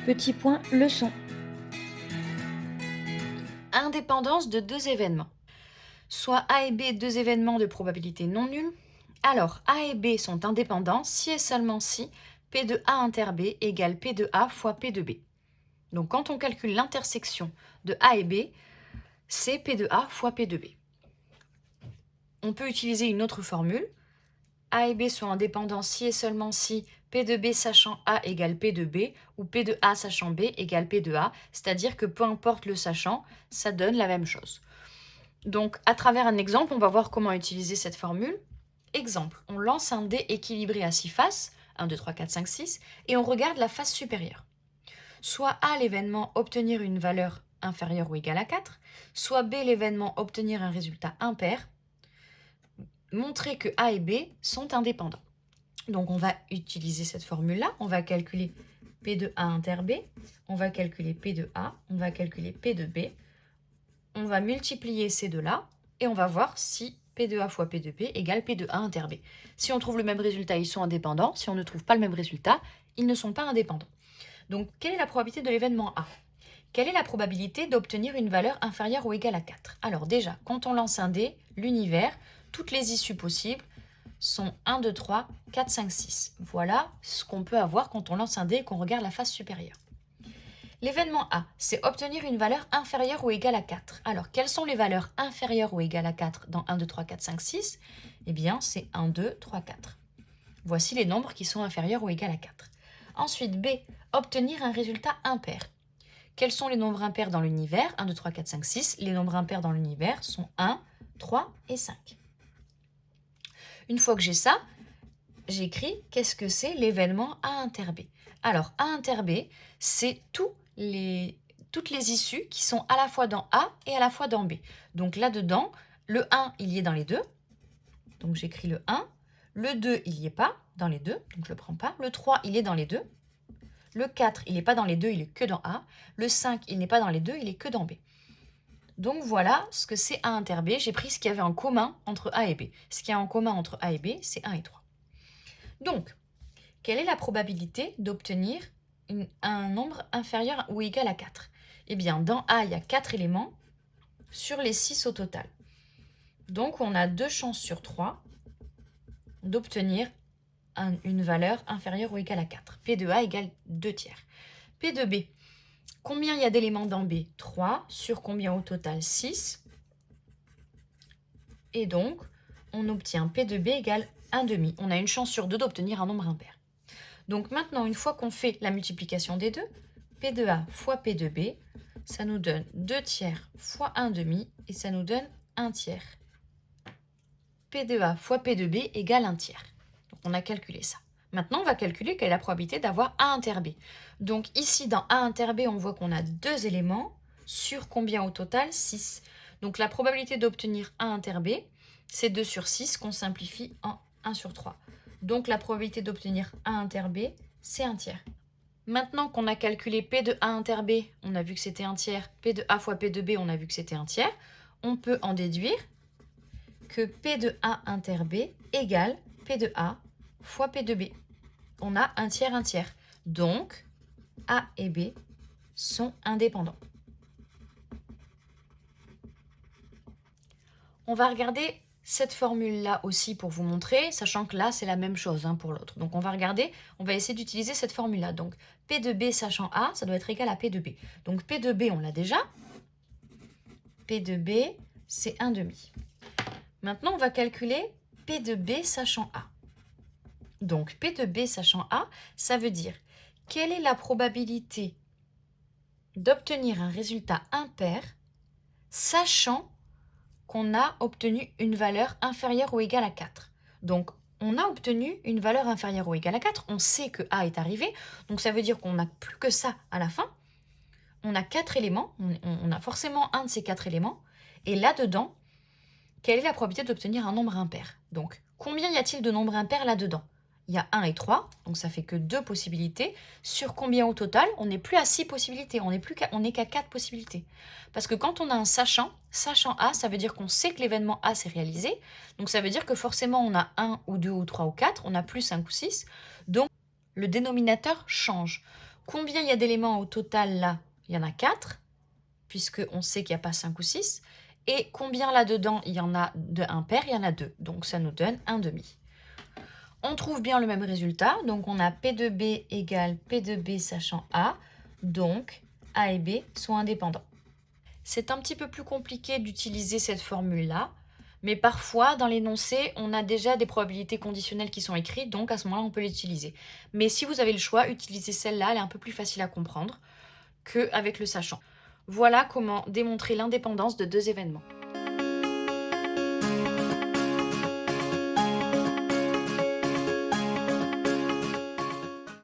Petit point leçon. Indépendance de deux événements. Soit A et B, deux événements de probabilité non nulle. Alors, A et B sont indépendants si et seulement si P de A inter B égale P de A fois P de B. Donc, quand on calcule l'intersection de A et B, c'est P de A fois P de B. On peut utiliser une autre formule. A et B sont indépendants si et seulement si P de B sachant A égale P de B ou P de A sachant B égale P de A, c'est-à-dire que peu importe le sachant, ça donne la même chose. Donc, à travers un exemple, on va voir comment utiliser cette formule. Exemple, on lance un dé équilibré à 6 faces, 1, 2, 3, 4, 5, 6, et on regarde la face supérieure. Soit A, l'événement obtenir une valeur inférieure ou égale à 4, soit B, l'événement obtenir un résultat impair, montrer que A et B sont indépendants. Donc, on va utiliser cette formule-là, on va calculer P de A inter B, on va calculer P de A, on va calculer P de B, on va multiplier ces deux-là et on va voir si P de A fois P de B égale P de A inter B. Si on trouve le même résultat, ils sont indépendants. Si on ne trouve pas le même résultat, ils ne sont pas indépendants. Donc, quelle est la probabilité de l'événement A? Quelle est la probabilité d'obtenir une valeur inférieure ou égale à 4? Alors déjà, quand on lance un dé, l'univers, toutes les issues possibles sont 1, 2, 3, 4, 5, 6. Voilà ce qu'on peut avoir quand on lance un dé et qu'on regarde la face supérieure. L'événement A, c'est obtenir une valeur inférieure ou égale à 4. Alors, quelles sont les valeurs inférieures ou égales à 4 dans 1, 2, 3, 4, 5, 6? Eh bien, c'est 1, 2, 3, 4. Voici les nombres qui sont inférieurs ou égales à 4. Ensuite, B, obtenir un résultat impair. Quels sont les nombres impairs dans l'univers? 1, 2, 3, 4, 5, 6. Les nombres impairs dans l'univers sont 1, 3 et 5. Une fois que j'ai ça, j'écris qu'est-ce que c'est l'événement A inter B. Alors, A inter B, c'est toutes les issues qui sont à la fois dans A et à la fois dans B. Donc là-dedans, le 1, il y est dans les deux. Donc j'écris le 1. Le 2, il n'y est pas dans les deux, donc je ne le prends pas. Le 3, il est dans les deux. Le 4, il n'est pas dans les deux, il est que dans A. Le 5, il n'est pas dans les deux, il est que dans B. Donc voilà ce que c'est A inter B. J'ai pris ce qu'il y avait en commun entre A et B. Ce qu'il y a en commun entre A et B, c'est 1 et 3. Donc, quelle est la probabilité d'obtenir un nombre inférieur ou égal à 4? Eh bien, dans A, il y a 4 éléments sur les 6 au total. Donc, on a 2 chances sur 3 d'obtenir une valeur inférieure ou égale à 4. P de A égale 2 tiers. P de B, combien il y a d'éléments dans B? 3 sur combien au total? 6. Et donc, on obtient P de B égale 1,5. On a une chance sur 2 d'obtenir un nombre impair. Donc maintenant, une fois qu'on fait la multiplication des deux, P de A fois P de B, ça nous donne 2 tiers fois 1,5 et ça nous donne 1 tiers. P de A fois P de B égale 1 tiers. Donc on a calculé ça. Maintenant, on va calculer quelle est la probabilité d'avoir A inter B. Donc ici, dans A inter B, on voit qu'on a 2 éléments sur combien au total? 6. Donc la probabilité d'obtenir A inter B, c'est 2 sur 6 qu'on simplifie en 1 sur 3. Donc la probabilité d'obtenir A inter B, c'est 1 tiers. Maintenant qu'on a calculé P de A inter B, on a vu que c'était 1 tiers. P de A fois P de B, on a vu que c'était 1 tiers. On peut en déduire que P de A inter B égale P de A fois P de B. On a 1 tiers, 1 tiers. Donc, A et B sont indépendants. On va regarder cette formule-là aussi pour vous montrer, sachant que là, c'est la même chose pour l'autre. Donc, on va regarder, on va essayer d'utiliser cette formule-là. Donc, P de B sachant A, ça doit être égal à P de B. Donc, P de B, on l'a déjà. P de B, c'est 1,5. Maintenant, on va calculer P de B sachant A. Donc, P de B sachant A, ça veut dire quelle est la probabilité d'obtenir un résultat impair sachant qu'on a obtenu une valeur inférieure ou égale à 4. Donc, on a obtenu une valeur inférieure ou égale à 4. On sait que A est arrivé. Donc, ça veut dire qu'on n'a plus que ça à la fin. On a 4 éléments. On a forcément un de ces 4 éléments. Et là-dedans, quelle est la probabilité d'obtenir un nombre impair? Donc, combien y a-t-il de nombres impairs là-dedans? Il y a 1 et 3, donc ça fait que 2 possibilités. Sur combien au total? On n'est plus à 6 possibilités, on n'est qu'à 4 possibilités. Parce que quand on a un sachant A, ça veut dire qu'on sait que l'événement A s'est réalisé. Donc ça veut dire que forcément on a 1 ou 2 ou 3 ou 4, on a plus 5 ou 6. Donc le dénominateur change. Combien il y a d'éléments au total là? Il y en a 4, puisqu'on sait qu'il n'y a pas 5 ou 6. Et combien là-dedans il y en a de impair? Il y en a 2. Donc ça nous donne 1 demi. On trouve bien le même résultat. Donc on a P de B égale P de B sachant A. Donc A et B sont indépendants. C'est un petit peu plus compliqué d'utiliser cette formule-là. Mais parfois, dans l'énoncé, on a déjà des probabilités conditionnelles qui sont écrites, donc à ce moment-là, on peut l'utiliser. Mais si vous avez le choix, utilisez celle-là, elle est un peu plus facile à comprendre qu'avec le sachant. Voilà comment démontrer l'indépendance de deux événements.